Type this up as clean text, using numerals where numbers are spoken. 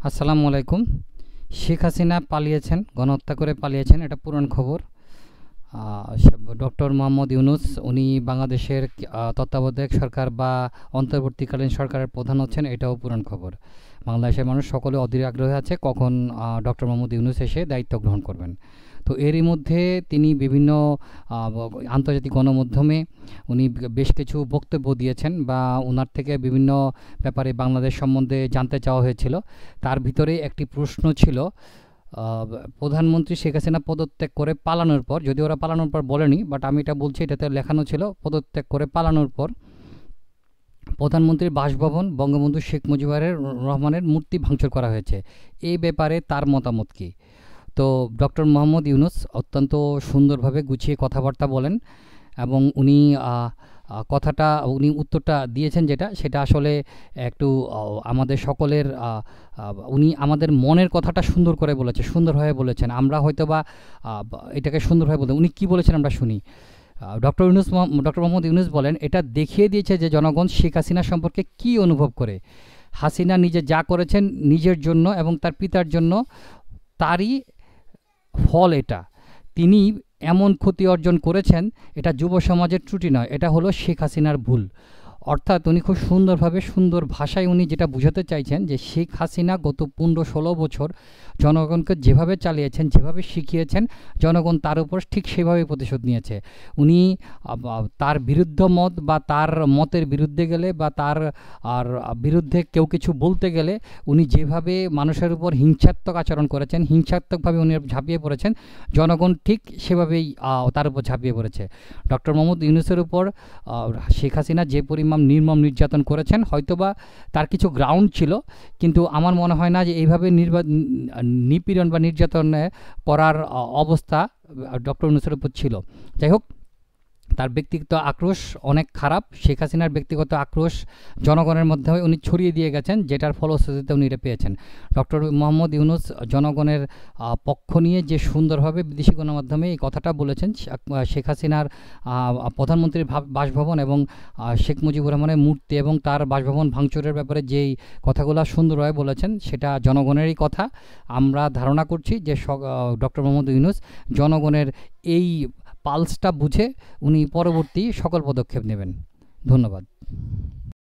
আসসালামু আলাইকুম। শেখ হাসিনা পালিয়েছেন, গণহত্যা করে পালিয়েছেন, এটা পুরান খবর। ডক্টর মোহাম্মদ ইউনূস উনি বাংলাদেশের তত্ত্বাবধায়ক সরকার বা অন্তর্বর্তীকালীন সরকারের প্রধান হচ্ছেন, এটাও পুরান খবর। বাংলাদেশের মানুষ সকলে অধীর আগ্রহে আছে কখন ডক্টর মোহাম্মদ ইউনূস এসে দায়িত্ব গ্রহণ করবেন। তো এরই মধ্যে তিনি বিভিন্ন আন্তর্জাতিক গণমাধ্যমে উনি বেশ কিছু বক্তব্য দিয়েছেন বা ওনার থেকে বিভিন্ন ব্যাপারে বাংলাদেশ সম্বন্ধে জানতে চাওয়া হয়েছিল। তার ভিতরে একটি প্রশ্ন ছিল, প্রধানমন্ত্রী শেখ হাসিনা পদত্যাগ করে পালানোর পর, যদি ওরা পালানোর পর বলেনি, বাট আমি এটা বলছি, এটাতে লেখানো ছিল পদত্যাগ করে পালানোর পর প্রধানমন্ত্রীর বাসভবন বঙ্গবন্ধু শেখ মুজিবুর রহমানের মূর্তি ভাঙচুর করা হয়েছে। এই ব্যাপারে তার মতামত কী? তো ডক্টর মোহাম্মদ ইউনূস অত্যন্ত সুন্দরভাবে গুছিয়ে কথাবার্তা বলেন এবং উনি উত্তরটা দিয়েছেন সেটা আসলে একটু আমাদের সকলের উনি আমাদের মনের কথাটা সুন্দর করে বলেছে, সুন্দরভাবে বলেছেন। আমরা হয়তো বা এটাকে সুন্দরভাবে বলতে, উনি কী বলেছেন আমরা শুনি। ডক্টর মোহাম্মদ ইউনূস বলেন, এটা দেখিয়ে দিয়েছে যে জনগণ শেখ হাসিনা সম্পর্কে কী অনুভব করে। হাসিনা নিজে যা করেছেন নিজের জন্য এবং তার পিতার জন্য, তারই ফল এটা। তিনি এমন ক্ষতি অর্জন করেছেন, এটা যুব সমাজের ত্রুটি নয়, এটা হলো শেখ হাসিনার ভুল। অর্থাৎ উনি খুব সুন্দরভাবে, সুন্দর ভাষায় উনি যেটা বোঝাতে চাইছেন যে শেখ হাসিনা গত 15-16 বছর জনগণকে যেভাবে চালিয়েছেন, যেভাবে শিখিয়েছেন, জনগণ তার উপর ঠিক সেভাবে প্রতিশোধ নিয়েছে। উনি তার বিরুদ্ধ মত বা তার মতের বিরুদ্ধে গেলে বা তার বিরুদ্ধে কেউ কিছু বলতে গেলে উনি যেভাবে মানুষের উপর হিংসাত্মক আচরণ করেছেন, হিংসাত্মকভাবে উনি ঝাঁপিয়ে পড়েছেন, জনগণ ঠিক সেভাবেই তার উপর ঝাঁপিয়ে পড়েছে। ডক্টর মোহাম্মদ ইউনূসের উপর শেখ হাসিনা যে পরিমাণ নির্মম নির্যাতন করেছেন, হয়তোবা তার কিছু গ্রাউন্ড ছিল, কিন্তু আমার মনে হয় না যে এইভাবে নিপীড়ন বা নির্যাতন করার অবস্থা ডক্টর ইউনূসের উপর ছিল। যাই হোক, তার ব্যক্তিগত আক্রোশ অনেক খারাপ। শেখ হাসিনার ব্যক্তিগত আক্রোশ জনগণের মধ্যে উনি ছড়িয়ে দিয়ে গেছেন, যেটার ফলশ্রুতিতে উনি এটা পেয়েছেন। ডক্টর মোহাম্মদ ইউনূস জনগণের পক্ষ নিয়ে যে সুন্দরভাবে বিদেশি গণমাধ্যমে এই কথাটা বলেছেন, শেখ হাসিনার প্রধানমন্ত্রীর বাসভবন এবং শেখ মুজিবুর রহমানের মূর্তি এবং তার বাসভবন ভাঙচুরের ব্যাপারে যেই কথাগুলো সুন্দরভাবে বলেছেন, সেটা জনগণেরই কথা। আমরা ধারণা করছি যে ডক্টর মোহাম্মদ ইউনূস জনগণের এই পালসটা বুঝে উনি পরবর্তী সকল পদক্ষেপ নেবেন। ধন্যবাদ।